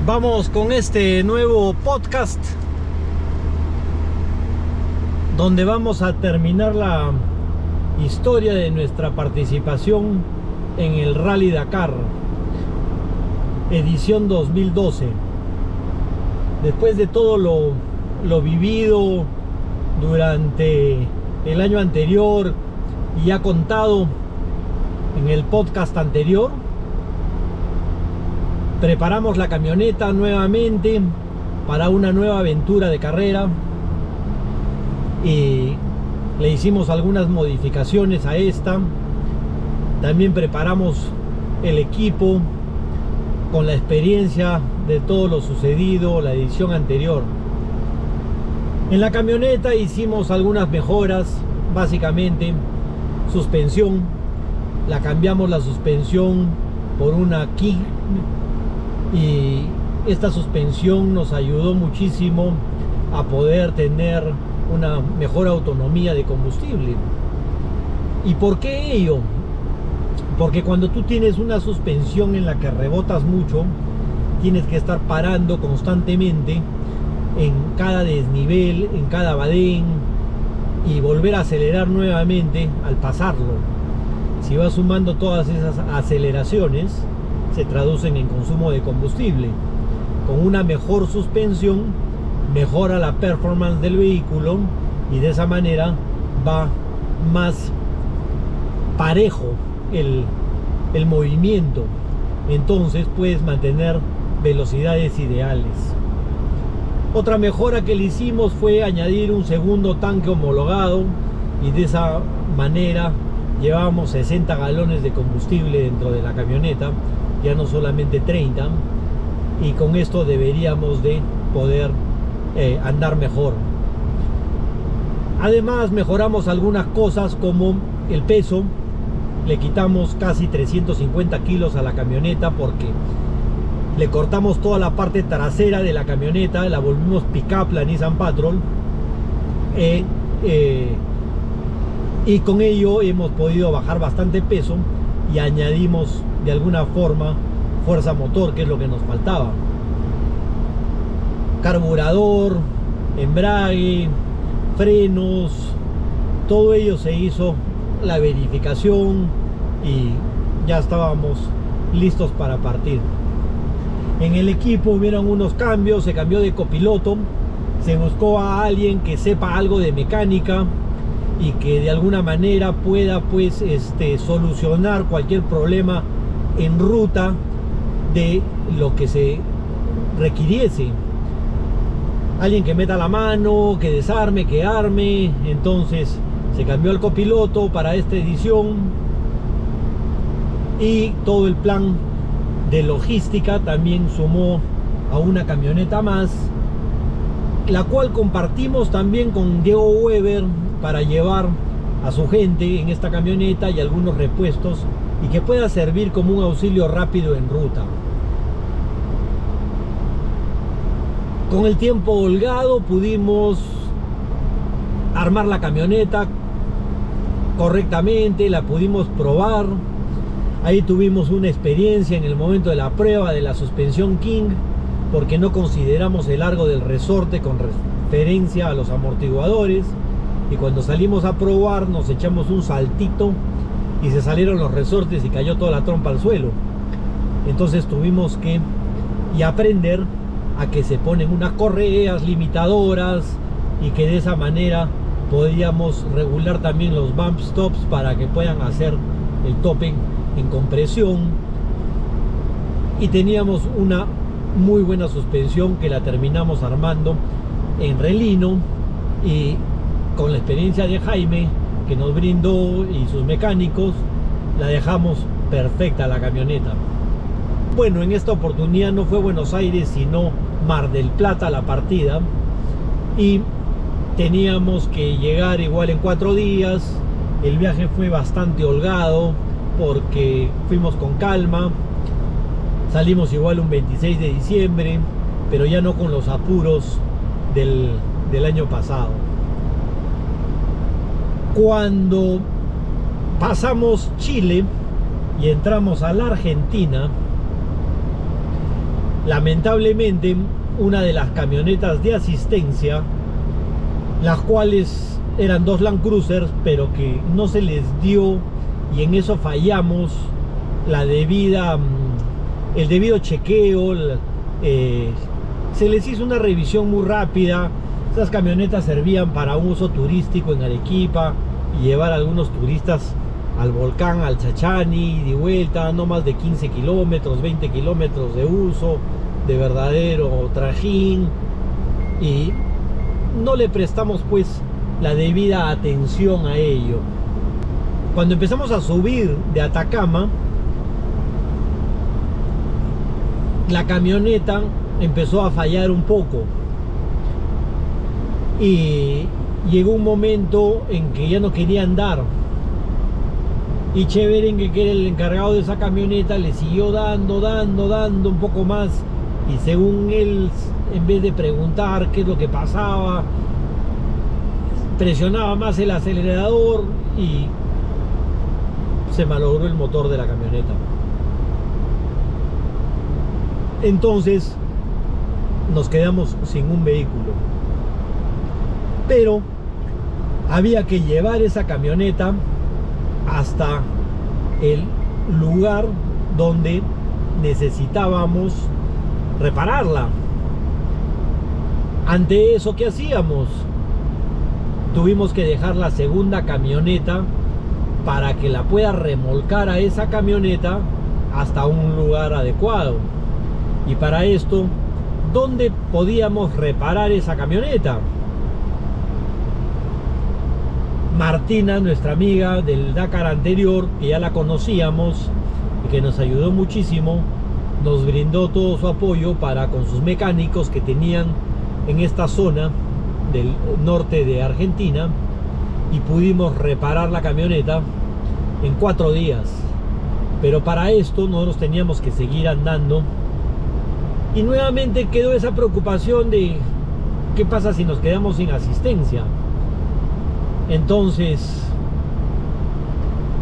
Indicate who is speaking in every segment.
Speaker 1: Vamos con este nuevo podcast donde vamos a terminar la historia de nuestra participación en el Rally Dakar edición 2012. Después de todo lo vivido durante el año anterior y ya contado en el podcast anterior, preparamos la camioneta nuevamente para una nueva aventura de carrera y le hicimos algunas modificaciones a esta. También preparamos el equipo con la experiencia de todo lo sucedido la edición anterior. En la camioneta hicimos algunas mejoras, básicamente suspensión. La cambiamos la suspensión por una King y esta suspensión nos ayudó muchísimo a poder tener una mejor autonomía de combustible. ¿Y por qué ello? Porque cuando tú tienes una suspensión en la que rebotas mucho, tienes que estar parando constantemente en cada desnivel, en cada badén, y volver a acelerar nuevamente al pasarlo. Si vas sumando todas esas aceleraciones, se traducen en consumo de combustible. Con una mejor suspensión mejora la performance del vehículo y de esa manera va más parejo el movimiento. Entonces puedes mantener velocidades ideales. Otra mejora que le hicimos fue añadir un segundo tanque homologado y de esa manera llevamos 60 galones de combustible dentro de la camioneta, ya no solamente 30, y con esto deberíamos de poder andar mejor. Además mejoramos algunas cosas como el peso. Le quitamos casi 350 kilos a la camioneta porque le cortamos toda la parte trasera de la camioneta, la volvimos pick-up, la Nissan Patrol, y con ello hemos podido bajar bastante peso y añadimos de alguna forma fuerza motor, que es lo que nos faltaba. Carburador, embrague, frenos, todo ello se hizo la verificación y ya estábamos listos para partir. En el equipo hubieron unos cambios, se cambió de copiloto, se buscó a alguien que sepa algo de mecánica y que de alguna manera pueda pues solucionar cualquier problema en ruta de lo que se requiriese. Alguien que meta la mano, que desarme, que arme. Entonces se cambió el copiloto para esta edición y todo el plan de logística también sumó a una camioneta más, la cual compartimos también con Diego Weber para llevar a su gente en esta camioneta y algunos repuestos y que pueda servir como un auxilio rápido en ruta. Con el tiempo holgado pudimos armar la camioneta correctamente, la pudimos probar. Ahí tuvimos una experiencia en el momento de la prueba de la suspensión King, porque no consideramos el largo del resorte con referencia a los amortiguadores, y cuando salimos a probar nos echamos un saltito y se salieron los resortes y cayó toda la trompa al suelo. Entonces tuvimos que aprender a que se ponen unas correas limitadoras y que de esa manera podíamos regular también los bump stops para que puedan hacer el tope en compresión, y teníamos una muy buena suspensión que la terminamos armando en relino, y con la experiencia de Jaime que nos brindó y sus mecánicos la dejamos perfecta la camioneta. Bueno, en esta oportunidad no fue Buenos Aires sino Mar del Plata la partida, y teníamos que llegar igual en 4 días. El viaje fue bastante holgado porque fuimos con calma, salimos igual un 26 de diciembre, pero ya no con los apuros del año pasado. Cuando pasamos Chile y entramos a la Argentina, lamentablemente una de las camionetas de asistencia, las cuales eran dos Land Cruisers, pero que no se les dio, y en eso fallamos, el debido chequeo. Se les hizo una revisión muy rápida. Esas camionetas servían para un uso turístico en Arequipa y llevar a algunos turistas al volcán, al Chachani, de vuelta, no más de 15 kilómetros, 20 kilómetros de uso, de verdadero trajín, y no le prestamos pues la debida atención a ello. Cuando empezamos a subir de Atacama, la camioneta empezó a fallar un poco y llegó un momento en que ya no quería andar, y Cheveren, que era el encargado de esa camioneta, le siguió dando un poco más, y según él, en vez de preguntar qué es lo que pasaba, presionaba más el acelerador y se malogró el motor de la camioneta. Entonces nos quedamos sin un vehículo, pero había que llevar esa camioneta hasta el lugar donde necesitábamos repararla. Ante eso, ¿qué hacíamos? Tuvimos que dejar la segunda camioneta para que la pueda remolcar a esa camioneta hasta un lugar adecuado. Y para esto, ¿dónde podíamos reparar esa camioneta? Martina, nuestra amiga del Dakar anterior, que ya la conocíamos y que nos ayudó muchísimo, nos brindó todo su apoyo para con sus mecánicos que tenían en esta zona del norte de Argentina, y pudimos reparar la camioneta en 4 días. Pero para esto nosotros teníamos que seguir andando, y nuevamente quedó esa preocupación de qué pasa si nos quedamos sin asistencia. Entonces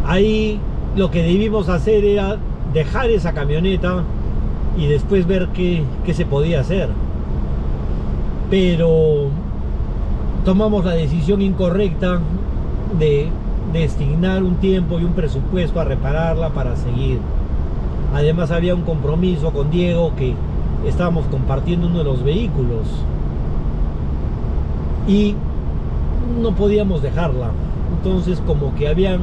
Speaker 1: ahí lo que debimos hacer era dejar esa camioneta y después ver qué se podía hacer. Pero tomamos la decisión incorrecta de destinar un tiempo y un presupuesto a repararla para seguir. Además había un compromiso con Diego, que estábamos compartiendo uno de los vehículos y no podíamos dejarla. Entonces como que habían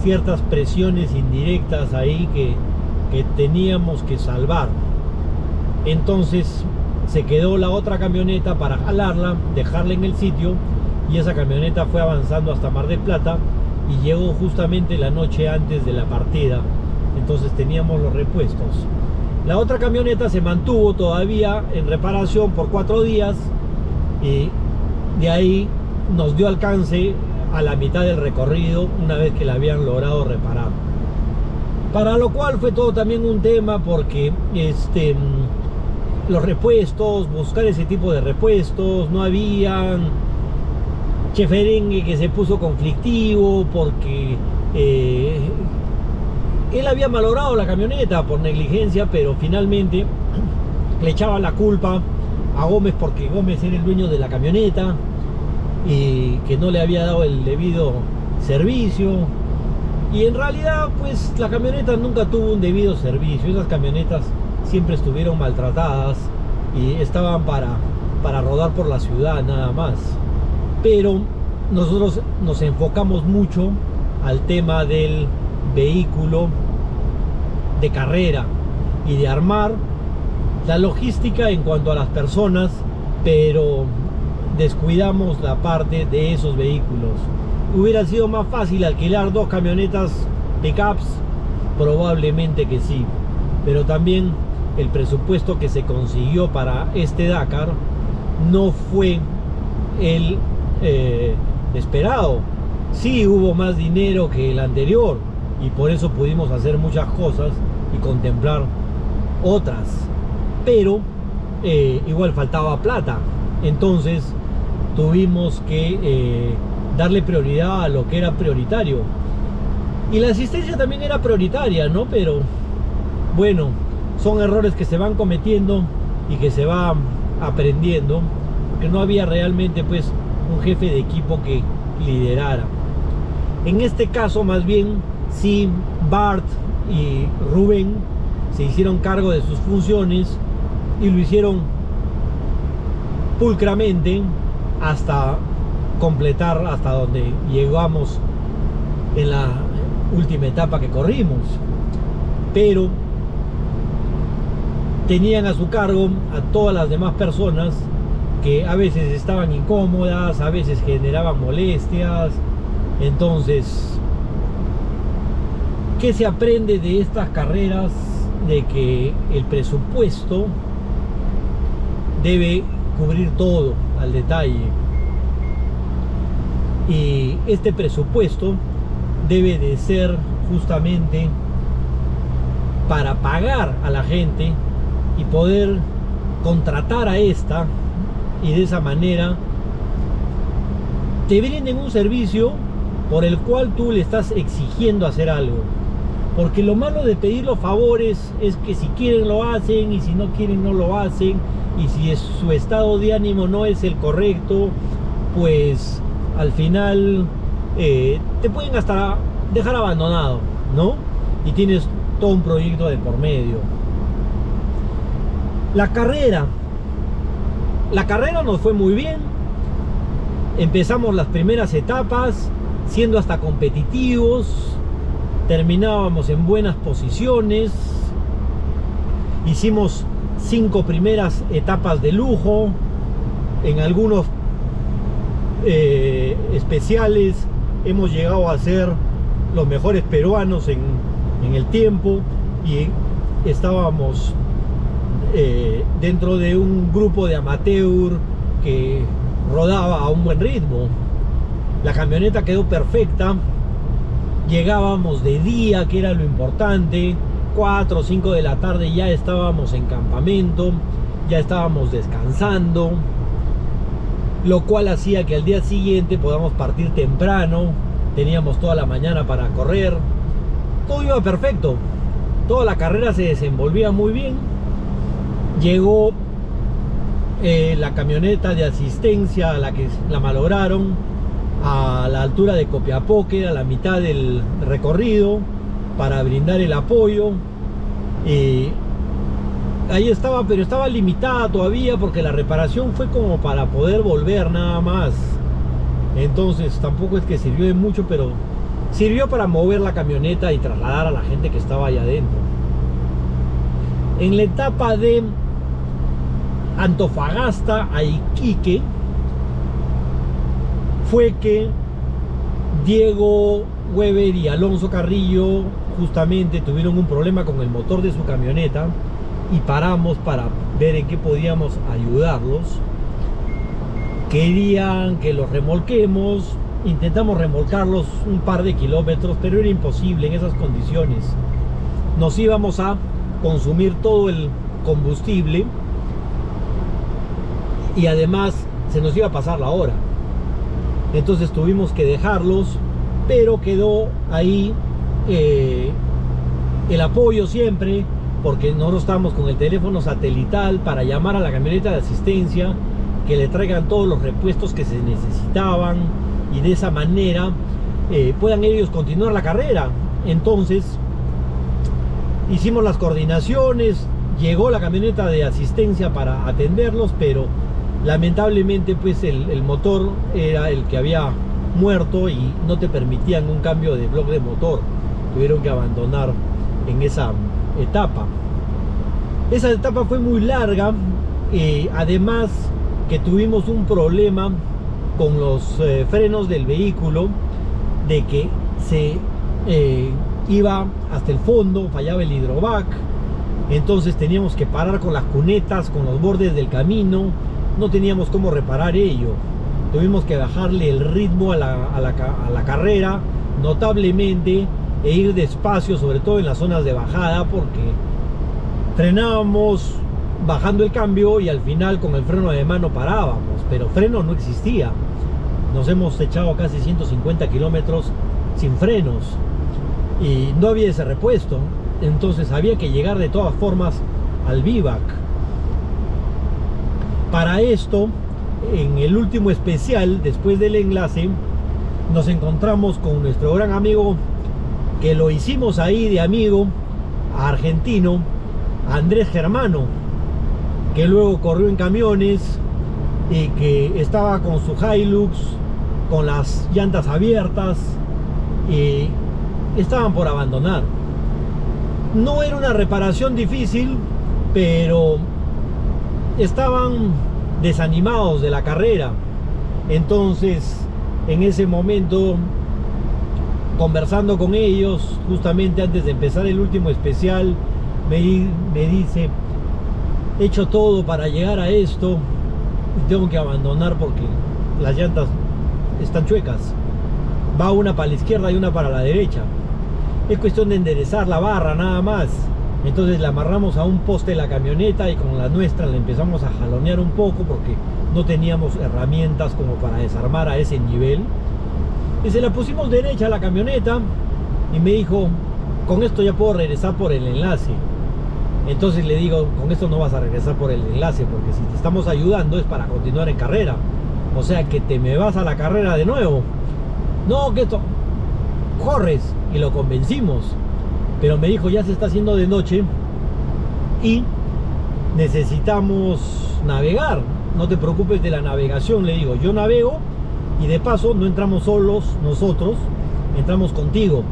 Speaker 1: ciertas presiones indirectas ahí que teníamos que salvar. Entonces se quedó la otra camioneta para jalarla, dejarla en el sitio, y esa camioneta fue avanzando hasta Mar del Plata y llegó justamente la noche antes de la partida. Entonces teníamos los repuestos. La otra camioneta se mantuvo todavía en reparación por 4 días, y de ahí nos dio alcance a la mitad del recorrido una vez que la habían logrado reparar. Para lo cual fue todo también un tema, porque los repuestos, buscar ese tipo de repuestos, no habían. Cheferengue, que se puso conflictivo porque él había malogrado la camioneta por negligencia, pero finalmente le echaba la culpa a Gómez porque Gómez era el dueño de la camioneta y que no le había dado el debido servicio. Y en realidad pues la camioneta nunca tuvo un debido servicio. Esas camionetas siempre estuvieron maltratadas y estaban para rodar por la ciudad nada más. Pero nosotros nos enfocamos mucho al tema del vehículo de carrera y de armar la logística en cuanto a las personas, pero descuidamos la parte de esos vehículos. ¿Hubiera sido más fácil alquilar 2 camionetas pickups? Probablemente que sí, pero también el presupuesto que se consiguió para este Dakar no fue el esperado. Sí hubo más dinero que el anterior y por eso pudimos hacer muchas cosas y contemplar otras, pero igual faltaba plata. Entonces tuvimos que darle prioridad a lo que era prioritario, y la asistencia también era prioritaria, ¿no? Pero bueno, son errores que se van cometiendo y que se va aprendiendo, porque no había realmente pues un jefe de equipo que liderara. En este caso más bien sí, Bart y Rubén se hicieron cargo de sus funciones y lo hicieron pulcramente hasta completar, hasta donde llegamos en la última etapa que corrimos. Pero tenían a su cargo a todas las demás personas que a veces estaban incómodas, a veces generaban molestias. Entonces, ¿qué se aprende de estas carreras? De que el presupuesto debe cubrir todo al detalle, y este presupuesto debe de ser justamente para pagar a la gente y poder contratar a esta, y de esa manera te brinden un servicio por el cual tú le estás exigiendo hacer algo. Porque lo malo de pedir los favores es que si quieren lo hacen y si no quieren no lo hacen, y si su estado de ánimo no es el correcto, pues al final te pueden hasta dejar abandonado, ¿no? Y tienes todo un proyecto de por medio. La carrera nos fue muy bien. Empezamos las primeras etapas siendo hasta competitivos, terminábamos en buenas posiciones, hicimos 5 primeras etapas de lujo, en algunos especiales hemos llegado a ser los mejores peruanos en el tiempo, y estábamos dentro de un grupo de amateur que rodaba a un buen ritmo. La camioneta quedó perfecta, llegábamos de día, que era lo importante. 4 o 5 de la tarde ya estábamos en campamento, ya estábamos descansando, lo cual hacía que al día siguiente podamos partir temprano. Teníamos toda la mañana para correr, todo iba perfecto, toda la carrera se desenvolvía muy bien. Llegó la camioneta de asistencia, a la que la malograron a la altura de Copiapó, que era la mitad del recorrido, para brindar el apoyo. Ahí estaba, pero estaba limitada todavía porque la reparación fue como para poder volver nada más. Entonces tampoco es que sirvió de mucho, pero sirvió para mover la camioneta y trasladar a la gente que estaba allá adentro. En la etapa de Antofagasta a Iquique fue que Diego Weber y Alonso Carrillo justamente tuvieron un problema con el motor de su camioneta, y paramos para ver en qué podíamos ayudarlos. Querían que los remolquemos, intentamos remolcarlos un par de kilómetros, pero era imposible en esas condiciones. Nos íbamos a consumir todo el combustible y además se nos iba a pasar la hora. Entonces tuvimos que dejarlos, pero quedó ahí el apoyo siempre, porque nosotros estábamos con el teléfono satelital para llamar a la camioneta de asistencia, que le traigan todos los repuestos que se necesitaban, y de esa manera puedan ellos continuar la carrera. Entonces hicimos las coordinaciones, llegó la camioneta de asistencia para atenderlos, pero lamentablemente pues el motor era el que había muerto y no te permitían un cambio de bloque de motor. Tuvieron que abandonar en esa etapa. Esa etapa fue muy larga, además que tuvimos un problema con los frenos del vehículo, de que se iba hasta el fondo, fallaba el hidrovac. Entonces teníamos que parar con las cunetas, con los bordes del camino. No teníamos cómo reparar ello. Tuvimos que bajarle el ritmo a la carrera notablemente, e ir despacio, sobre todo en las zonas de bajada, porque frenábamos bajando el cambio y al final con el freno de mano parábamos, pero freno no existía. Nos hemos echado casi 150 kilómetros sin frenos y no había ese repuesto. Entonces había que llegar de todas formas al vivac. Para esto, en el último especial, después del enlace, nos encontramos con nuestro gran amigo, que lo hicimos ahí de amigo, argentino, Andrés Germano, que luego corrió en camiones y que estaba con su Hilux, con las llantas abiertas, y estaban por abandonar. No era una reparación difícil, pero estaban desanimados de la carrera. Entonces, en ese momento, conversando con ellos, justamente antes de empezar el último especial, me dice: he hecho todo para llegar a esto y tengo que abandonar porque las llantas están chuecas. Va una para la izquierda y una para la derecha. Es cuestión de enderezar la barra nada más. Entonces la amarramos a un poste de la camioneta y con la nuestra la empezamos a jalonear un poco porque no teníamos herramientas como para desarmar a ese nivel. Y se la pusimos derecha a la camioneta y me dijo: con esto ya puedo regresar por el enlace. Entonces le digo: con esto no vas a regresar por el enlace, porque si te estamos ayudando es para continuar en carrera. O sea que te me vas a la carrera de nuevo. No, que esto corres. Y lo convencimos. Pero me dijo: ya se está haciendo de noche y necesitamos navegar. No te preocupes de la navegación, le digo. Yo navego y de paso no entramos solos nosotros, entramos contigo.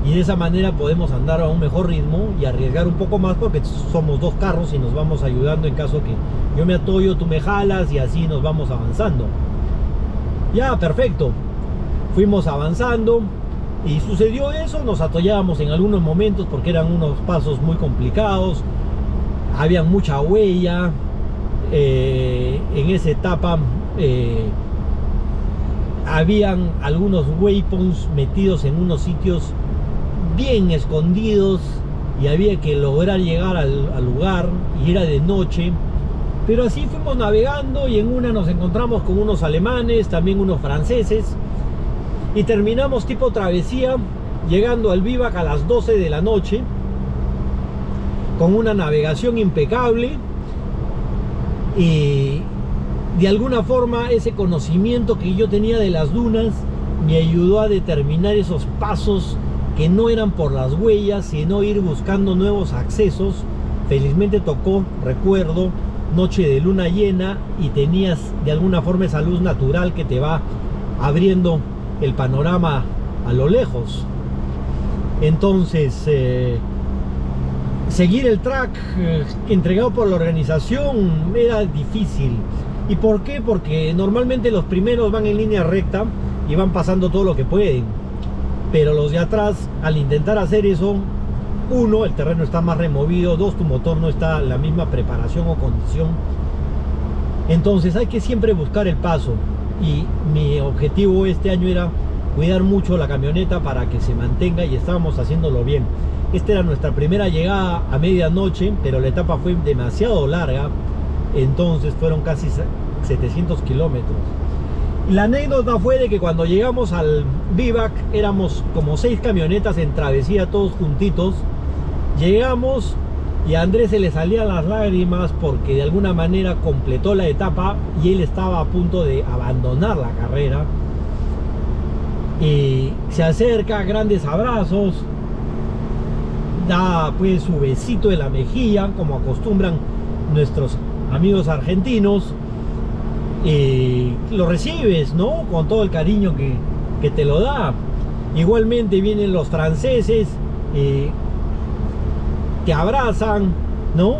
Speaker 1: Y de esa manera podemos andar a un mejor ritmo y arriesgar un poco más, porque somos dos carros y nos vamos ayudando en caso que yo me atollo, tú me jalas, y así nos vamos avanzando. Ya, perfecto. Fuimos avanzando y sucedió eso. Nos atollábamos en algunos momentos porque eran unos pasos muy complicados. Había mucha huella. En esa etapa habían algunos waypoints metidos en unos sitios bien escondidos y había que lograr llegar al lugar, y era de noche. Pero así fuimos navegando y en una nos encontramos con unos alemanes, también unos franceses, y terminamos tipo travesía llegando al vivac a las 12 de la noche con una navegación impecable. Y de alguna forma ese conocimiento que yo tenía de las dunas me ayudó a determinar esos pasos que no eran por las huellas, sino ir buscando nuevos accesos. Felizmente tocó, recuerdo, noche de luna llena, y tenías de alguna forma esa luz natural que te va abriendo el panorama a lo lejos. Entonces seguir el track entregado por la organización era difícil. ¿Y por qué? Porque normalmente los primeros van en línea recta y van pasando todo lo que pueden, pero los de atrás, al intentar hacer eso, uno, el terreno está más removido; dos, tu motor no está en la misma preparación o condición. Entonces hay que siempre buscar el paso, y mi objetivo este año era cuidar mucho la camioneta para que se mantenga, y estábamos haciéndolo bien. Esta era nuestra primera llegada a medianoche, pero la etapa fue demasiado larga, entonces fueron casi 700 kilómetros. La anécdota fue de que cuando llegamos al vivac éramos como 6 camionetas en travesía, todos juntitos. Llegamos y a Andrés se le salían las lágrimas porque de alguna manera completó la etapa y él estaba a punto de abandonar la carrera. Y se acerca, grandes abrazos, da pues su besito de la mejilla, como acostumbran nuestros amigos argentinos. Lo recibes, ¿no? Con todo el cariño que te lo da. Igualmente vienen los franceses, te abrazan, ¿no?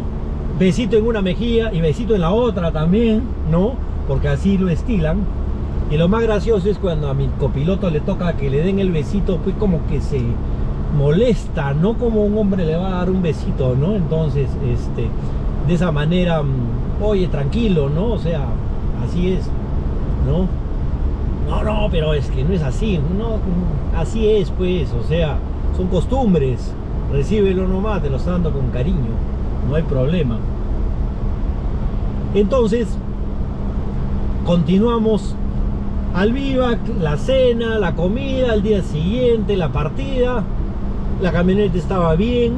Speaker 1: Besito en una mejilla y besito en la otra también, ¿no? Porque así lo estilan. Y lo más gracioso es cuando a mi copiloto le toca que le den el besito, pues como que se molesta, no como un hombre le va a dar un besito, ¿no? Entonces, de esa manera, oye, tranquilo, ¿no? O sea, así es, ¿no? No, pero es que no es así, no, así es, pues, o sea, son costumbres. Recíbelo nomás, te lo está dando con cariño, no hay problema. Entonces, continuamos al vivac, la cena, la comida, al día siguiente, la partida. La camioneta estaba bien.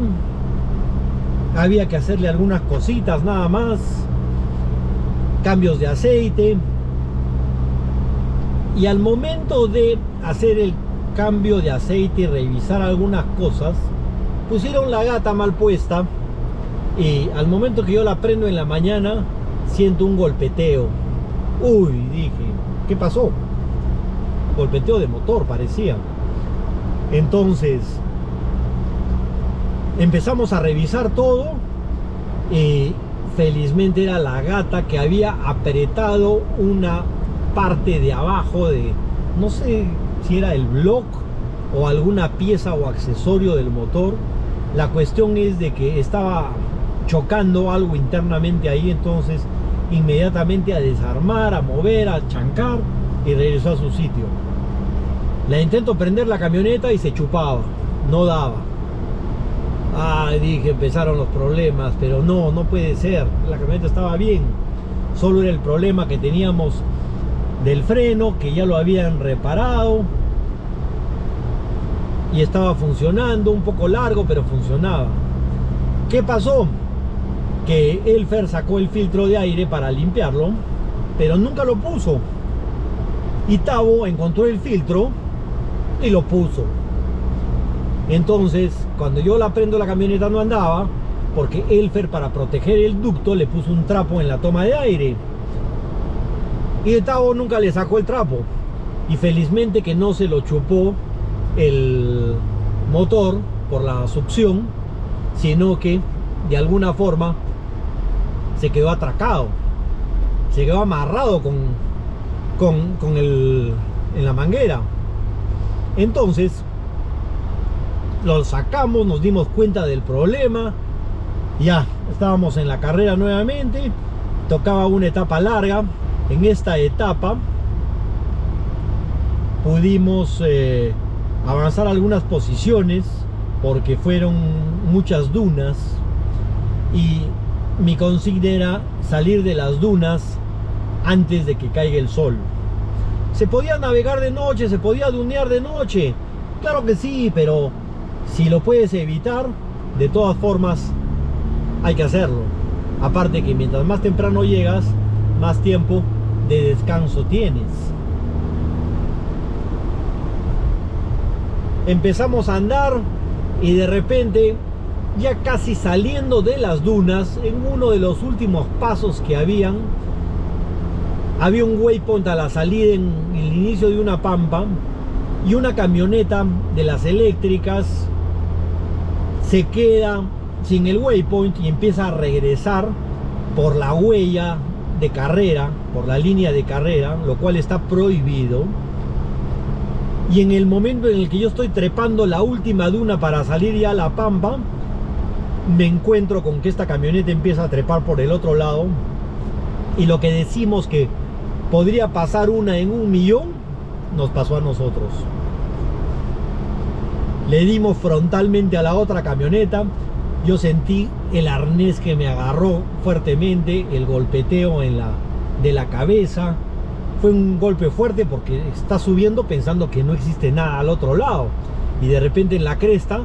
Speaker 1: había que hacerle algunas cositas nada más, cambios de aceite. Y al momento de hacer el cambio de aceite y revisar algunas cosas, pusieron la gata mal puesta, y al momento que yo la prendo en la mañana siento un golpeteo. Uy, dije, ¿qué pasó? Golpeteo de motor parecía. Entonces empezamos a revisar todo y felizmente era la gata que había apretado una parte de abajo de, no sé si era el block o alguna pieza o accesorio del motor. La cuestión es de que estaba chocando algo internamente ahí, entonces inmediatamente a desarmar, a mover, a chancar, y regresó a su sitio. La intento prender la camioneta y se chupaba, no daba. Dije, empezaron los problemas, pero no puede ser, la camioneta estaba bien, solo era el problema que teníamos del freno, que ya lo habían reparado y estaba funcionando, un poco largo, pero funcionaba. ¿Qué pasó? Que Elfer sacó el filtro de aire para limpiarlo, pero nunca lo puso, y Tavo encontró el filtro y lo puso. Entonces cuando yo la prendo, la camioneta no andaba, porque Elfer, para proteger el ducto, le puso un trapo en la toma de aire, y Tavo nunca le sacó el trapo, y felizmente que no se lo chupó el motor por la succión, sino que de alguna forma se quedó atracado, se quedó amarrado en la manguera. Entonces lo sacamos, nos dimos cuenta del problema, ya estábamos en la carrera nuevamente, tocaba una etapa larga. En esta etapa pudimos avanzar algunas posiciones porque fueron muchas dunas, y mi consigna era salir de las dunas antes de que caiga el sol. ¿Se podía navegar de noche? ¿Se podía dunear de noche? Claro que sí, pero si lo puedes evitar, de todas formas hay que hacerlo. Aparte que mientras más temprano llegas, más tiempo de descanso tienes. Empezamos a andar y de repente, ya casi saliendo de las dunas, en uno de los últimos pasos que había un waypoint a la salida en el inicio de una pampa, y una camioneta de las eléctricas se queda sin el waypoint y empieza a regresar por la huella de carrera, por la línea de carrera, lo cual está prohibido. Y en el momento en el que yo estoy trepando la última duna para salir ya a la pampa, me encuentro con que esta camioneta empieza a trepar por el otro lado, y lo que decimos que podría pasar una en 1.000.000, nos pasó a nosotros. Le dimos frontalmente a la otra camioneta. Yo sentí el arnés que me agarró fuertemente, el golpeteo de la cabeza. Fue un golpe fuerte porque está subiendo pensando que no existe nada al otro lado, y de repente en la cresta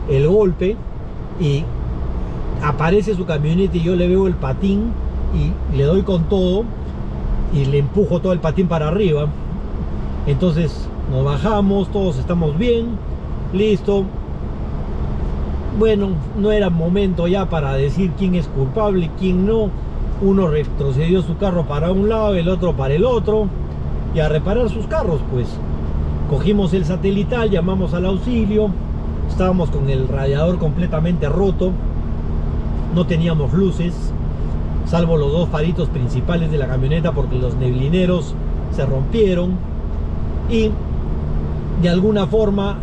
Speaker 1: el golpe, y aparece su camioneta y yo le veo el patín y le doy con todo y le empujo todo el patín para arriba. Entonces nos bajamos, todos estamos bien, listo. Bueno, no era momento ya para decir quién es culpable y quién no. Uno retrocedió su carro para un lado, el otro para el otro, y a reparar sus carros. Pues cogimos el satelital, llamamos al auxilio. Estábamos con el radiador completamente roto, no teníamos luces, salvo los dos faritos principales de la camioneta, porque los neblineros se rompieron, y de alguna forma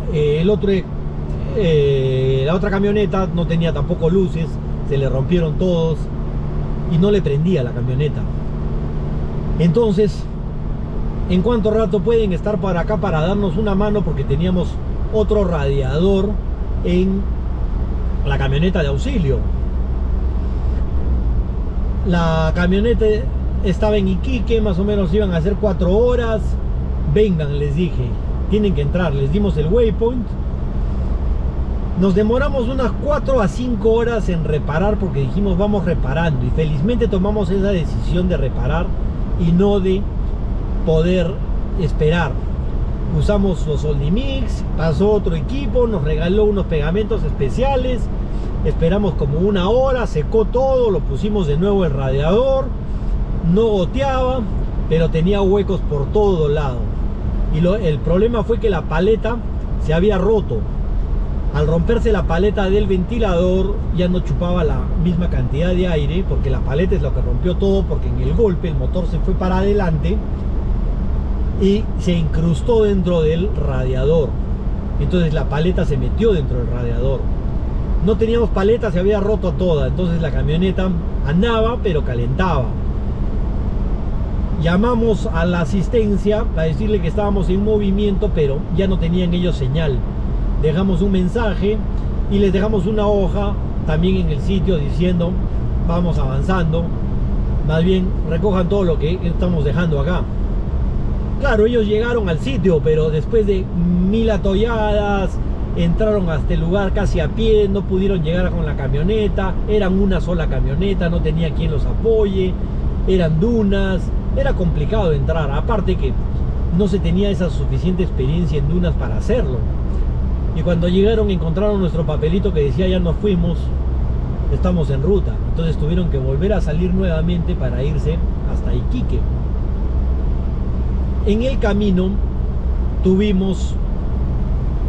Speaker 1: la otra camioneta no tenía tampoco luces, se le rompieron todos y no le prendía la camioneta. Entonces, ¿en cuánto rato pueden estar para acá para darnos una mano? Porque teníamos otro radiador en la camioneta de auxilio. La camioneta estaba en Iquique, más o menos iban a hacer 4 horas. Vengan, les dije, tienen que entrar. Les dimos el waypoint, Nos demoramos unas 4 a 5 horas en reparar porque dijimos vamos reparando, y felizmente tomamos esa decisión de reparar y no de poder esperar. Usamos los Soldimix, pasó otro equipo, nos regaló unos pegamentos especiales, esperamos como 1 hora, secó todo, lo pusimos de nuevo el radiador, no goteaba, pero tenía huecos por todo lado. Y el problema fue que la paleta se había roto. Al romperse la paleta del ventilador ya no chupaba la misma cantidad de aire, porque la paleta es lo que rompió todo, porque en el golpe el motor se fue para adelante y se incrustó dentro del radiador. Entonces la paleta se metió dentro del radiador. No teníamos paleta, se había roto toda, entonces la camioneta andaba pero calentaba. Llamamos a la asistencia para decirle que estábamos en movimiento, pero ya no tenían ellos señal. Dejamos un mensaje y les dejamos una hoja también en el sitio diciendo vamos avanzando, más bien recojan todo lo que estamos dejando acá. Claro, ellos llegaron al sitio, pero después de 1000 atolladas, entraron hasta el lugar casi a pie, no pudieron llegar con la camioneta, eran una sola camioneta, no tenía quien los apoye, eran dunas, era complicado entrar, aparte que no se tenía esa suficiente experiencia en dunas para hacerlo. Y cuando llegaron encontraron nuestro papelito que decía ya nos fuimos, estamos en ruta. Entonces tuvieron que volver a salir nuevamente para irse hasta Iquique. En el camino tuvimos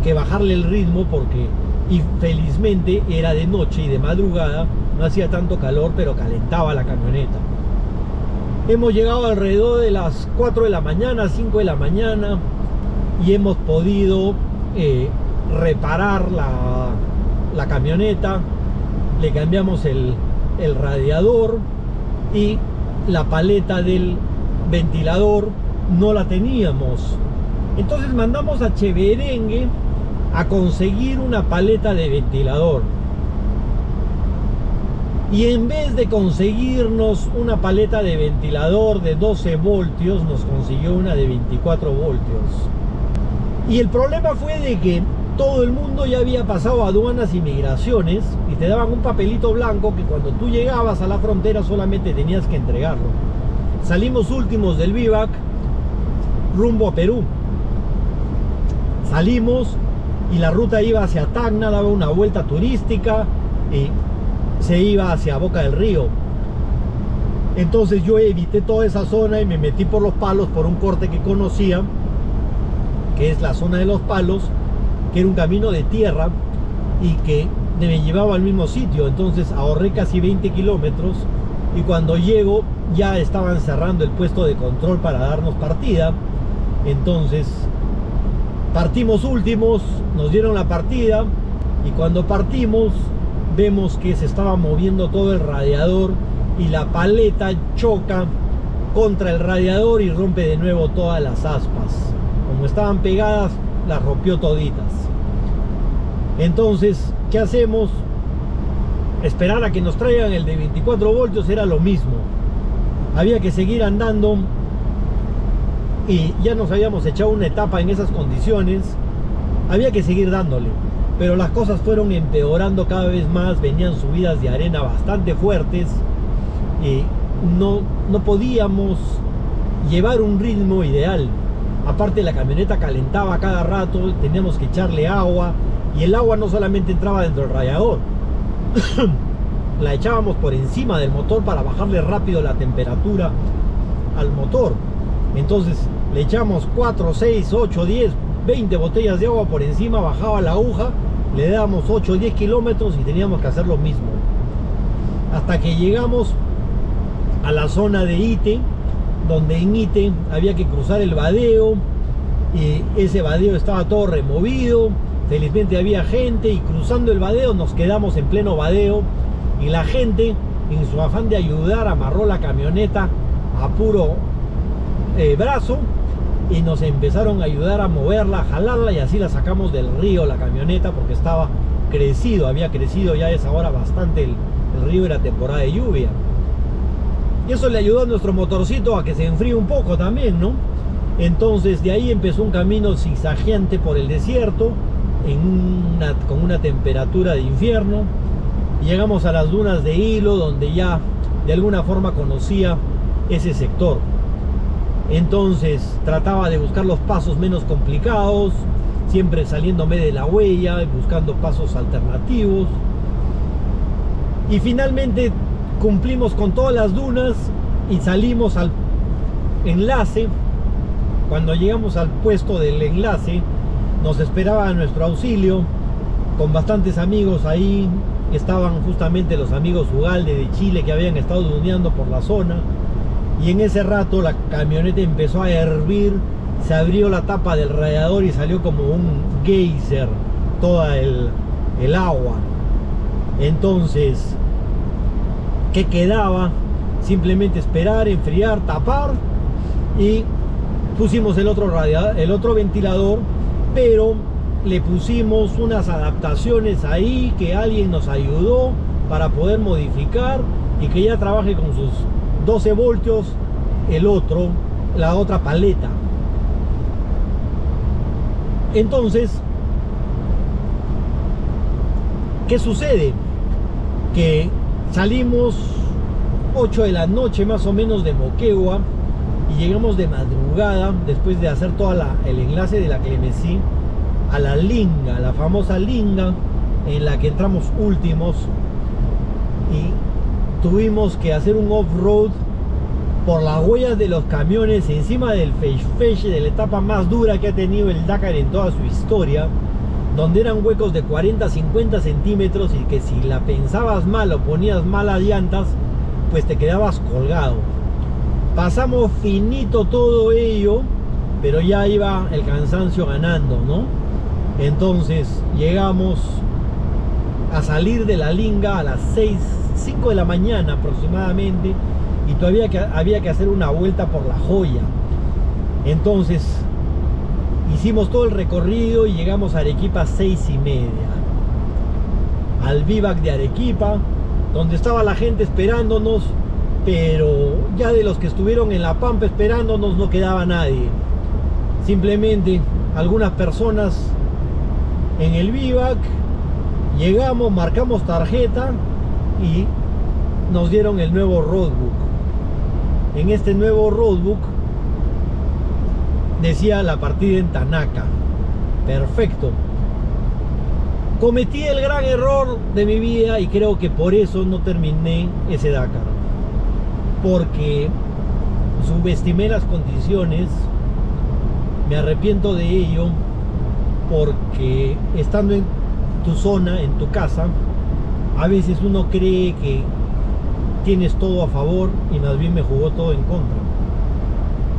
Speaker 1: que bajarle el ritmo porque felizmente era de noche y de madrugada, no hacía tanto calor, pero calentaba la camioneta. Hemos llegado alrededor de las 4 de la mañana, 5 de la mañana, y hemos podido reparar la camioneta. Le cambiamos el radiador y la paleta del ventilador no la teníamos. Entonces mandamos a Cheverengue a conseguir una paleta de ventilador, y en vez de conseguirnos una paleta de ventilador de 12 voltios nos consiguió una de 24 voltios. Y el problema fue de que todo el mundo ya había pasado aduanas y migraciones y te daban un papelito blanco que cuando tú llegabas a la frontera solamente tenías que entregarlo. Salimos últimos del vivac rumbo a Perú. Salimos y la ruta iba hacia Tacna, daba una vuelta turística y se iba hacia Boca del Río. Entonces yo evité toda esa zona y me metí por los palos por un corte que conocía, que es la zona de los palos, que era un camino de tierra y que me llevaba al mismo sitio. Entonces ahorré casi 20 kilómetros y cuando llego ya estaban cerrando el puesto de control para darnos partida. Entonces partimos últimos, nos dieron la partida y cuando partimos vemos que se estaba moviendo todo el radiador y la paleta choca contra el radiador y rompe de nuevo todas las aspas. Como estaban pegadas, las rompió toditas. Entonces, ¿qué hacemos? Esperar a que nos traigan el de 24 voltios era lo mismo. Había que seguir andando y ya nos habíamos echado una etapa en esas condiciones. Había que seguir dándole, pero las cosas fueron empeorando cada vez más. Venían subidas de arena bastante fuertes y no podíamos llevar un ritmo ideal. Aparte la camioneta calentaba cada rato, teníamos que echarle agua y el agua no solamente entraba dentro del radiador, la echábamos por encima del motor para bajarle rápido la temperatura al motor. Entonces le echamos 4, 6, 8, 10, 20 botellas de agua por encima, bajaba la aguja, le dábamos 8 o 10 kilómetros y teníamos que hacer lo mismo. Hasta que llegamos a la zona de Ite, donde en Ite había que cruzar el vadeo y ese vadeo estaba todo removido. Felizmente había gente y cruzando el vadeo nos quedamos en pleno vadeo y la gente, en su afán de ayudar, amarró la camioneta a puro brazo y nos empezaron a ayudar a moverla, a jalarla, y así la sacamos del río la camioneta porque estaba crecido, había crecido ya a esa hora bastante el río, era temporada de lluvia. Y eso le ayudó a nuestro motorcito a que se enfríe un poco también, ¿no? Entonces de ahí empezó un camino zigzagueante por el desierto con una temperatura de infierno. Llegamos a las dunas de Hilo, donde ya de alguna forma conocía ese sector. Entonces trataba de buscar los pasos menos complicados, siempre saliéndome de la huella y buscando pasos alternativos. Y finalmente cumplimos con todas las dunas y salimos al enlace. Cuando llegamos al puesto del enlace, nos esperaba nuestro auxilio con bastantes amigos ahí. Estaban justamente los amigos Ugalde de Chile, que habían estado duneando por la zona. Y en ese rato la camioneta empezó a hervir, se abrió la tapa del radiador y salió como un geyser toda el agua. Entonces, ¿qué quedaba? Simplemente esperar, enfriar, tapar, y pusimos el otro ventilador, pero le pusimos unas adaptaciones ahí que alguien nos ayudó para poder modificar y que ya trabaje con sus 12 voltios la otra paleta. Entonces, ¿qué sucede? Que salimos 8 de la noche más o menos de Moquegua y llegamos de madrugada, después de hacer el enlace de la Clemency, a la Linga, la famosa Linga, en la que entramos últimos, y tuvimos que hacer un off-road por las huellas de los camiones encima del Feche, de la etapa más dura que ha tenido el Dakar en toda su historia, donde eran huecos de 40-50 centímetros y que si la pensabas mal o ponías malas llantas, pues te quedabas colgado. Pasamos finito todo ello, pero ya iba el cansancio ganando, ¿no? Entonces llegamos a salir de la Linga a las 5 de la mañana aproximadamente, y todavía había que hacer una vuelta por La Joya. Entonces hicimos todo el recorrido y llegamos a Arequipa a 6:30, al vivac de Arequipa, donde estaba la gente esperándonos, pero ya de los que estuvieron en La Pampa esperándonos no quedaba nadie. Simplemente algunas personas en el vivac. Llegamos, marcamos tarjeta y nos dieron el nuevo roadbook. En este nuevo roadbook decía la partida en Tanaca. Perfecto. Cometí el gran error de mi vida y creo que por eso no terminé ese Dakar, porque subestimé las condiciones. Me arrepiento de ello, porque estando en tu zona, en tu casa, a veces uno cree que tienes todo a favor y más bien me jugó todo en contra,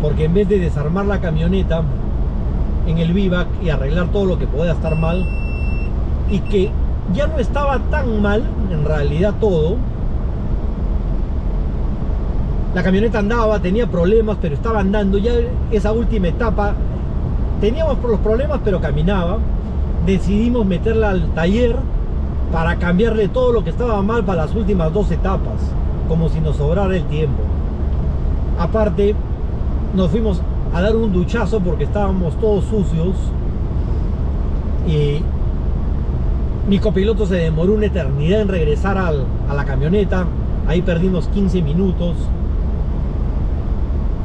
Speaker 1: porque en vez de desarmar la camioneta en el vivac y arreglar todo lo que podía estar mal, y que ya no estaba tan mal en realidad todo, la camioneta andaba, tenía problemas, pero estaba andando. Ya esa última etapa teníamos los problemas, pero caminaba. Decidimos meterla al taller para cambiarle todo lo que estaba mal para las últimas 2 etapas, como si nos sobrara el tiempo. Aparte, nos fuimos a dar un duchazo porque estábamos todos sucios, y mi copiloto se demoró una eternidad en regresar a la camioneta. Ahí perdimos 15 minutos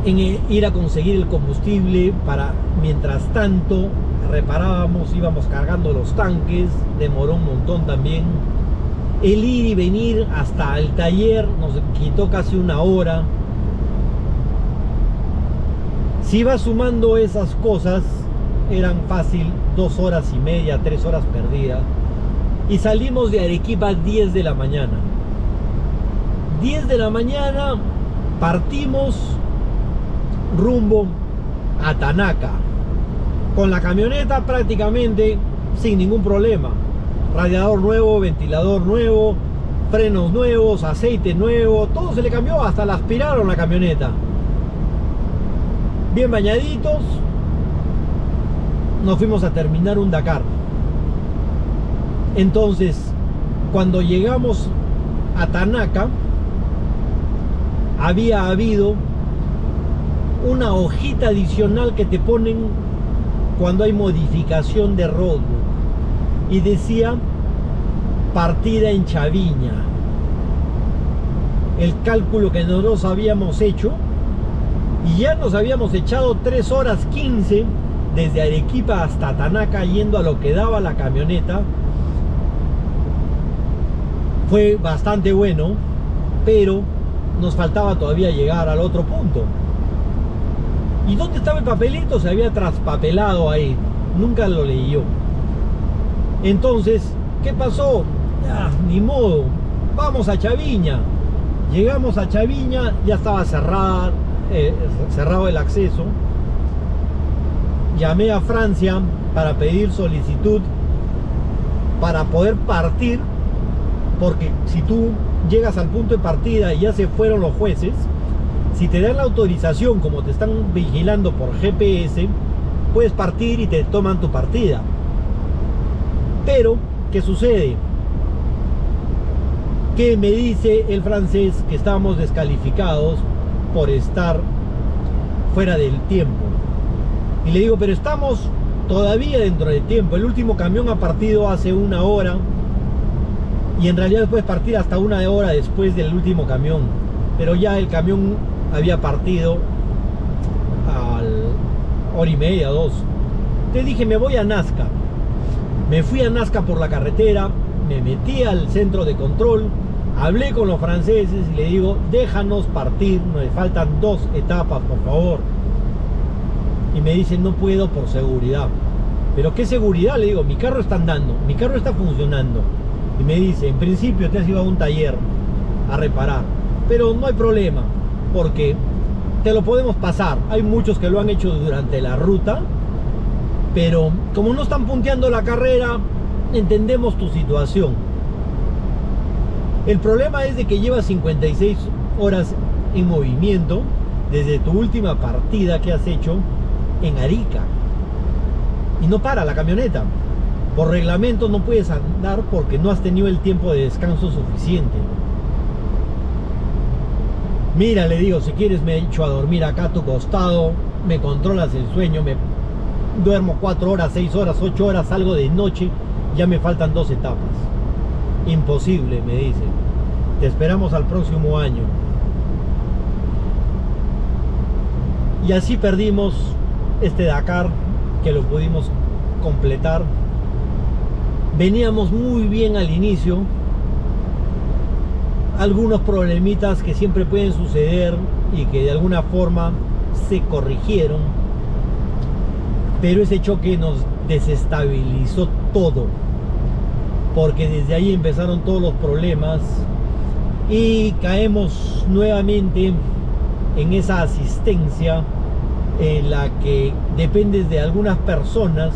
Speaker 1: en ir a conseguir el combustible para, mientras tanto reparábamos, íbamos cargando los tanques. Demoró un montón también. El ir y venir hasta el taller nos quitó casi 1 hora. Si vas sumando esas cosas, eran fácil 2 horas y media, 3 horas perdidas. Y salimos de Arequipa a 10 de la mañana. 10 de la mañana partimos rumbo a Tanaca, con la camioneta prácticamente sin ningún problema. Radiador nuevo, ventilador nuevo, frenos nuevos, aceite nuevo, todo se le cambió, hasta la aspiraron la camioneta. Bien bañaditos, nos fuimos a terminar un Dakar. Entonces, cuando llegamos a Tanaca, había habido una hojita adicional que te ponen cuando hay modificación de roadbook. y decía partida en Chaviña. El cálculo que nosotros habíamos hecho, y ya nos habíamos echado 3 horas 15 desde Arequipa hasta Tanaca yendo a lo que daba la camioneta. Fue bastante bueno, pero nos faltaba todavía llegar al otro punto. ¿Y dónde estaba el papelito? Se había traspapelado ahí, nunca lo leí yo. Entonces, ¿qué pasó? Ni modo, vamos a Chaviña. Llegamos a Chaviña, ya estaba cerrado el acceso. Llamé a Francia para pedir solicitud para poder partir, porque si tú llegas al punto de partida y ya se fueron los jueces, si te dan la autorización, como te están vigilando por GPS, puedes partir y te toman tu partida. Pero, ¿qué sucede? Que me dice el francés que estábamos descalificados por estar fuera del tiempo. Y le digo, pero estamos todavía dentro del tiempo. El último camión ha partido hace 1 hora. Y en realidad puedes partir hasta 1 hora después del último camión. Pero ya el camión había partido a 1:30, 2. Entonces dije, me voy a Nazca. Me fui a Nazca por la carretera, me metí al centro de control, hablé con los franceses y le digo, déjanos partir, nos faltan 2 etapas, por favor. Y me dicen, no puedo por seguridad. ¿Pero qué seguridad? Le digo, mi carro está andando, mi carro está funcionando. Y me dice, en principio te has ido a un taller a reparar, pero no hay problema, porque te lo podemos pasar. Hay muchos que lo han hecho durante la ruta, pero como no están punteando la carrera, entendemos tu situación. El problema es de que llevas 56 horas en movimiento desde tu última partida que has hecho en Arica y no para la camioneta. Por reglamento no puedes andar porque no has tenido el tiempo de descanso suficiente. Mira, le digo, si quieres me echo a dormir acá a tu costado, me controlas el sueño, me duermo 4 horas, 6 horas, 8 horas, salgo de noche, ya me faltan 2 etapas. Imposible, me dicen. Te esperamos al próximo año. Y así perdimos este Dakar, que lo pudimos completar. Veníamos muy bien al inicio. Algunos problemitas que siempre pueden suceder y que de alguna forma se corrigieron. Pero ese choque nos desestabilizó todo, porque desde ahí empezaron todos los problemas y caemos nuevamente en esa asistencia en la que dependes de algunas personas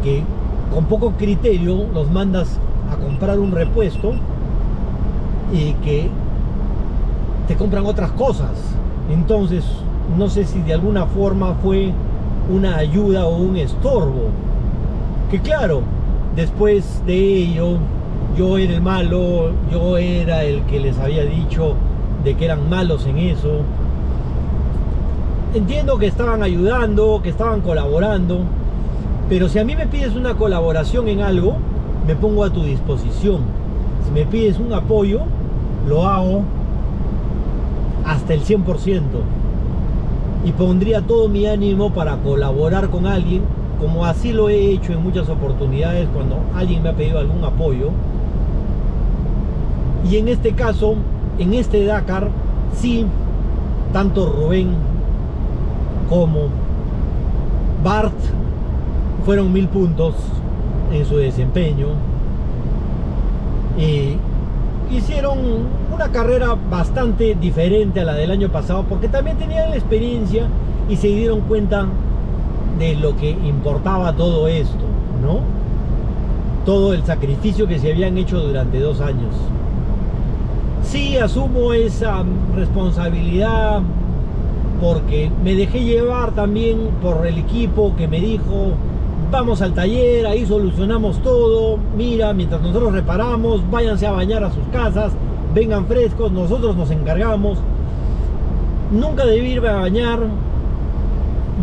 Speaker 1: que con poco criterio los mandas a comprar un repuesto y que te compran otras cosas. Entonces no sé si de alguna forma fue una ayuda o un estorbo, que claro, después de ello yo era el malo, yo era el que les había dicho de que eran malos en eso. Entiendo que estaban ayudando, que estaban colaborando, pero si a mí me pides una colaboración en algo, me pongo a tu disposición. Si me pides un apoyo, lo hago hasta el 100%. Y pondría todo mi ánimo para colaborar con alguien, como así lo he hecho en muchas oportunidades cuando alguien me ha pedido algún apoyo. Y en este caso, en este Dakar, sí, tanto Rubén como Bart fueron 1000 puntos en su desempeño y hicieron una carrera bastante diferente a la del año pasado, porque también tenían la experiencia y se dieron cuenta de lo que importaba todo esto, ¿no? Todo el sacrificio que se habían hecho durante 2 años. Sí, asumo esa responsabilidad porque me dejé llevar también por el equipo que me dijo, vamos al taller, ahí solucionamos todo, mira, mientras nosotros reparamos, váyanse a bañar a sus casas, vengan frescos, nosotros nos encargamos. Nunca debí irme a bañar,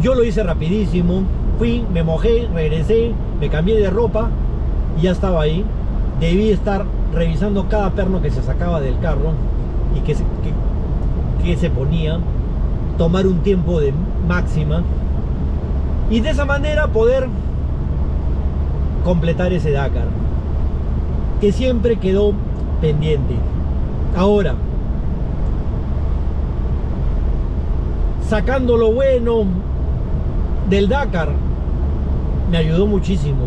Speaker 1: yo lo hice rapidísimo, fui, me mojé, regresé, me cambié de ropa ya estaba ahí. Debí estar revisando cada perno que se sacaba del carro y que se ponía, tomar un tiempo de máxima y de esa manera poder completar ese Dakar que siempre quedó pendiente. Ahora, sacando lo bueno del Dakar, me ayudó muchísimo,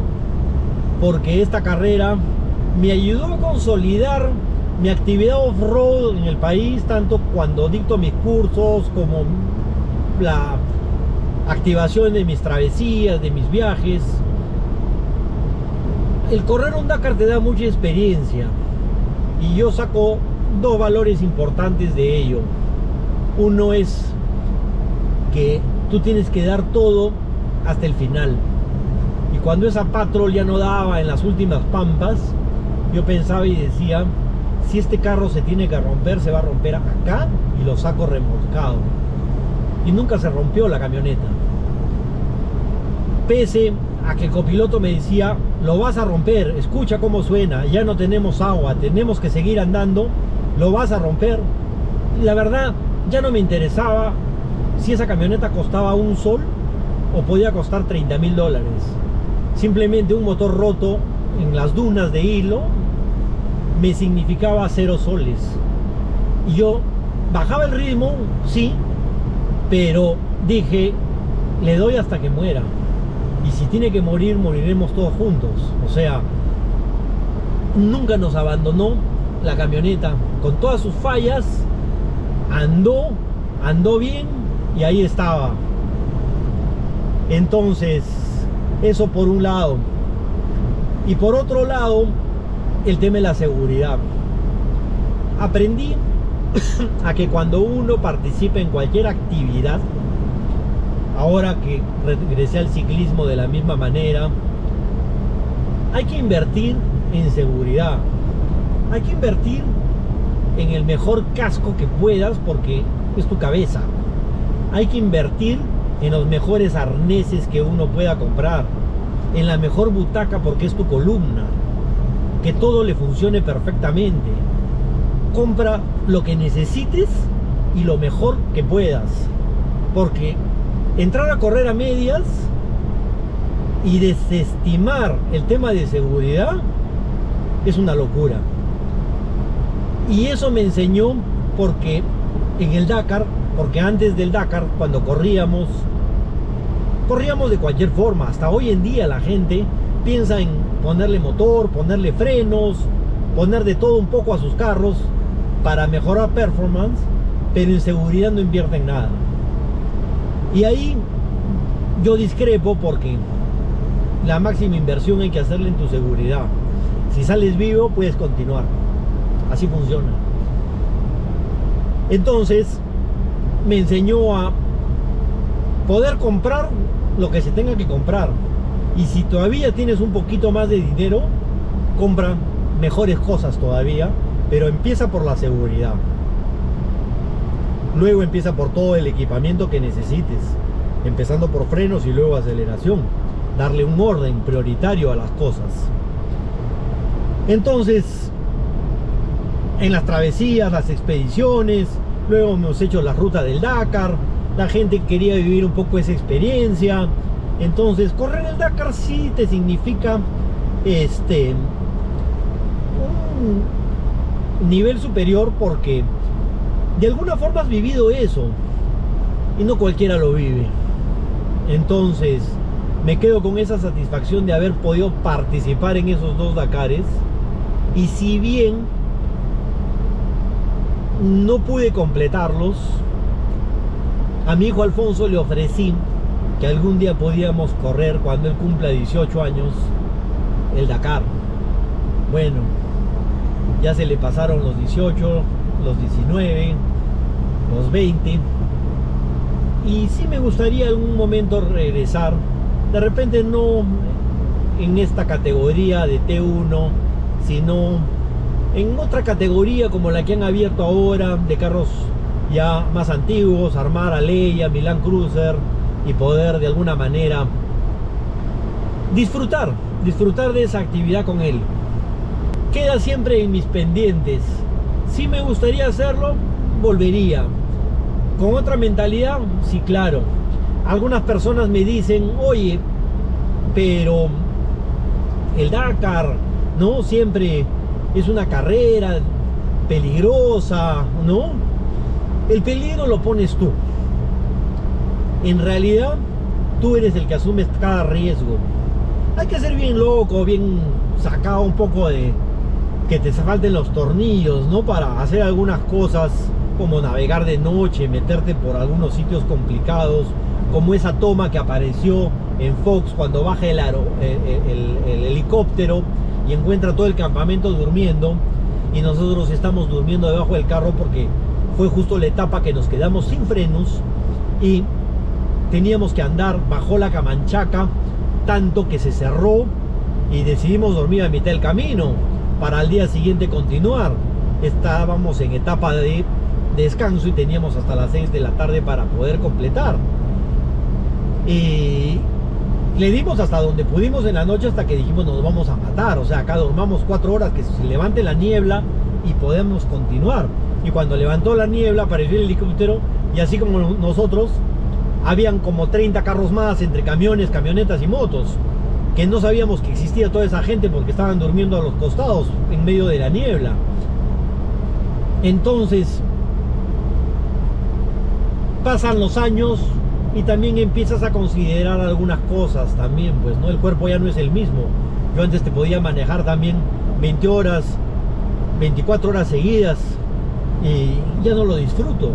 Speaker 1: porque esta carrera me ayudó a consolidar mi actividad off-road en el país, tanto cuando dicto mis cursos como la activación de mis travesías, de mis viajes. El correr un Dakar te da mucha experiencia y yo saco dos valores importantes de ello. Uno es que tú tienes que dar todo hasta el final, y cuando esa patrol ya no daba en las últimas pampas, yo pensaba y decía, si este carro se tiene que romper, se va a romper acá, y lo saco remolcado. Y nunca se rompió la camioneta, pese a que el copiloto me decía, lo vas a romper, escucha cómo suena, ya no tenemos agua, tenemos que seguir andando, lo vas a romper. Y la verdad, ya no me interesaba si esa camioneta costaba un sol o podía costar $30,000. Simplemente un motor roto en las dunas de hilo me significaba 0 soles. Y yo bajaba el ritmo, sí, pero dije, le doy hasta que muera. Y si tiene que morir, moriremos todos juntos. O sea, nunca nos abandonó la camioneta. Con todas sus fallas, andó bien. Y ahí estaba. Entonces, eso por un lado. Y por otro lado, el tema de la seguridad. Aprendí a que cuando uno participa en cualquier actividad, ahora que regresé al ciclismo de la misma manera, hay que invertir en seguridad. Hay que invertir en el mejor casco que puedas, porque es tu cabeza. Hay que invertir en los mejores arneses que uno pueda comprar, en la mejor butaca, porque es tu columna, que todo le funcione perfectamente. Compra lo que necesites y lo mejor que puedas, porque entrar a correr a medias y desestimar el tema de seguridad es una locura. Y eso me enseñó, porque en el Dakar, porque antes del Dakar, cuando corríamos de cualquier forma. Hasta hoy en día la gente piensa en ponerle motor, ponerle frenos, poner de todo un poco a sus carros para mejorar performance, pero en seguridad no invierten nada. Y ahí yo discrepo, porque la máxima inversión hay que hacerla en tu seguridad. Si sales vivo, puedes continuar. Así funciona. Entonces me enseñó a poder comprar lo que se tenga que comprar, y si todavía tienes un poquito más de dinero, compra mejores cosas todavía, pero empieza por la seguridad. Luego empieza por todo el equipamiento que necesites, empezando por frenos y luego aceleración. Darle un orden prioritario a las cosas. Entonces, en las travesías, las expediciones, luego hemos hecho la ruta del Dakar. La gente quería vivir un poco esa experiencia. Entonces, correr el Dakar sí te significa un nivel superior, porque de alguna forma has vivido eso y no cualquiera lo vive. Entonces, me quedo con esa satisfacción de haber podido participar en esos 2 Dakares. Y si bien no pude completarlos, a mi hijo Alfonso le ofrecí que algún día podíamos correr, cuando él cumpla 18 años, el Dakar. Bueno, ya se le pasaron los 18, los 19, los 20, y sí me gustaría algún momento regresar, de repente no en esta categoría de T1, sino en otra categoría como la que han abierto ahora, de carros ya más antiguos, armar a Leia, Milan Cruiser, y poder de alguna manera disfrutar disfrutar de esa actividad con él. Queda siempre en mis pendientes. Si me gustaría hacerlo, volvería. Con otra mentalidad, sí, claro. Algunas personas me dicen, oye, pero el Dakar, ¿no? Siempre es una carrera peligrosa, ¿no? El peligro lo pones tú. En realidad, tú eres el que asumes cada riesgo. Hay que ser bien loco, bien sacado un poco de que te falten los tornillos, ¿no? Para hacer algunas cosas como navegar de noche, meterte por algunos sitios complicados, como esa toma que apareció en Fox cuando baja el helicóptero y encuentra todo el campamento durmiendo y nosotros estamos durmiendo debajo del carro porque fue justo la etapa que nos quedamos sin frenos y teníamos que andar bajo la Camanchaca, tanto que se cerró y decidimos dormir a mitad del camino para al día siguiente continuar. Estábamos en etapa de descanso y teníamos hasta las 6 de la tarde para poder completar. Y le dimos hasta donde pudimos en la noche hasta que dijimos nos vamos a matar. O sea, acá dormamos 4 horas, que se levante la niebla y podemos continuar. Y cuando levantó la niebla apareció el helicóptero y así como nosotros habían como 30 carros más entre camiones, camionetas y motos, que no sabíamos que existía toda esa gente porque estaban durmiendo a los costados en medio de la niebla. Entonces pasan los años y también empiezas a considerar algunas cosas también, pues, ¿no? El cuerpo ya no es el mismo. Yo antes te podía manejar también 20 horas, 24 horas seguidas y ya no lo disfruto.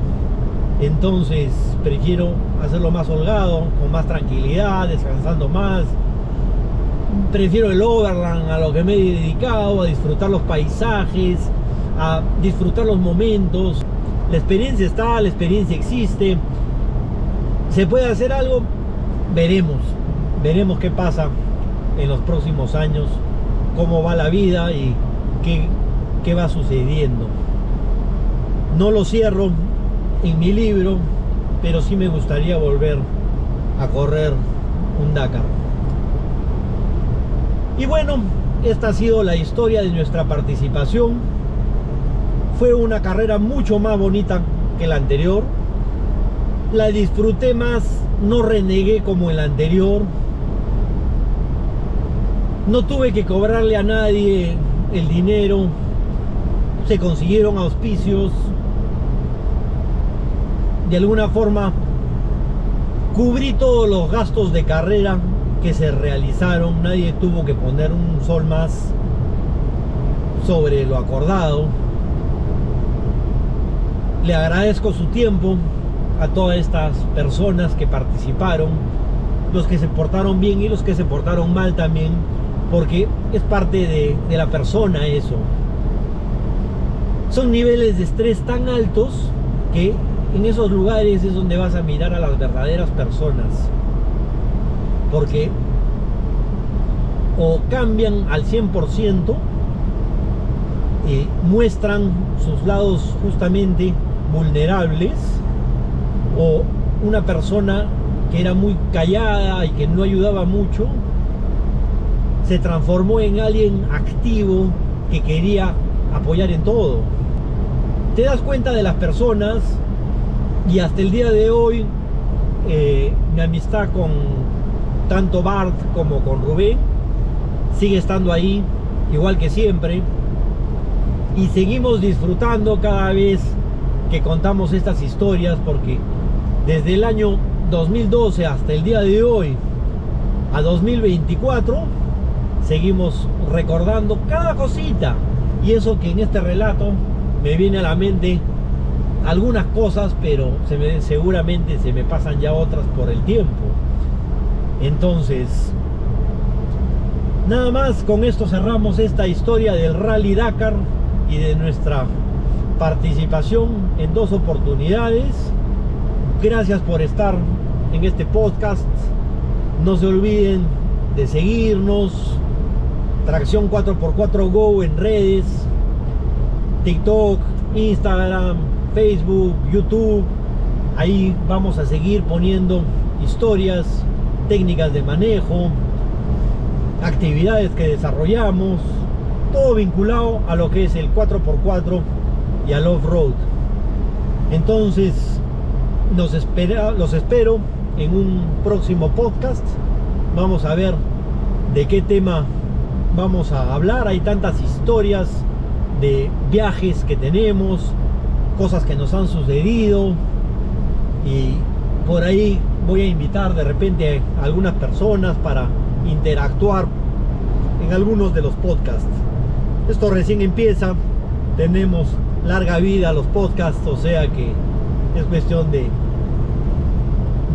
Speaker 1: Entonces prefiero hacerlo más holgado, con más tranquilidad, descansando más. Prefiero el overland a lo que me he dedicado, a disfrutar los paisajes, a disfrutar los momentos. La experiencia está, la experiencia existe. ¿Se puede hacer algo? Veremos qué pasa en los próximos años, cómo va la vida y qué va sucediendo. No lo cierro en mi libro, pero sí me gustaría volver a correr un Dakar. Y bueno, esta ha sido la historia de nuestra participación. Fue una carrera mucho más bonita que la anterior. La disfruté más, no renegué como en la anterior. No tuve que cobrarle a nadie el dinero. Se consiguieron auspicios. De alguna forma cubrí todos los gastos de carrera que se realizaron. Nadie tuvo que poner un sol más sobre lo acordado. Le agradezco su tiempo a todas estas personas que participaron, los que se portaron bien y los que se portaron mal también, porque es parte de la persona eso. Son niveles de estrés tan altos que en esos lugares es donde vas a mirar a las verdaderas personas, porque o cambian al 100%, muestran sus lados justamente vulnerables, o una persona que era muy callada y que no ayudaba mucho se transformó en alguien activo que quería apoyar en todo. Te das cuenta de las personas y hasta el día de hoy mi amistad con tanto Bart como con Rubén sigue estando ahí igual que siempre y seguimos disfrutando cada vez que contamos estas historias, porque desde el año 2012 hasta el día de hoy a 2024 seguimos recordando cada cosita, y eso que en este relato me viene a la mente algunas cosas, pero seguramente se me pasan ya otras por el tiempo. Entonces nada más, con esto cerramos esta historia del Rally Dakar y de nuestra participación en 2 oportunidades. Gracias por estar en este podcast. No se olviden de seguirnos, Tracción 4x4 Go en redes, TikTok, Instagram, Facebook, YouTube. Ahí vamos a seguir poniendo historias, técnicas de manejo, actividades que desarrollamos, todo vinculado a lo que es el 4x4 y al off-road. Entonces los espero en un próximo podcast. Vamos a ver de qué tema vamos a hablar. Hay tantas historias de viajes que tenemos, cosas que nos han sucedido, y por ahí voy a invitar de repente a algunas personas para interactuar en algunos de los podcasts. Esto recién empieza, tenemos larga vida los podcasts, o sea que es cuestión de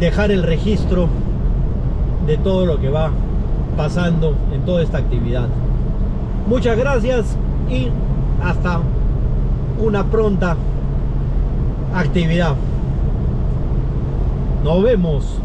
Speaker 1: dejar el registro de todo lo que va pasando en toda esta actividad. Muchas gracias y hasta una pronta actividad. Nos vemos.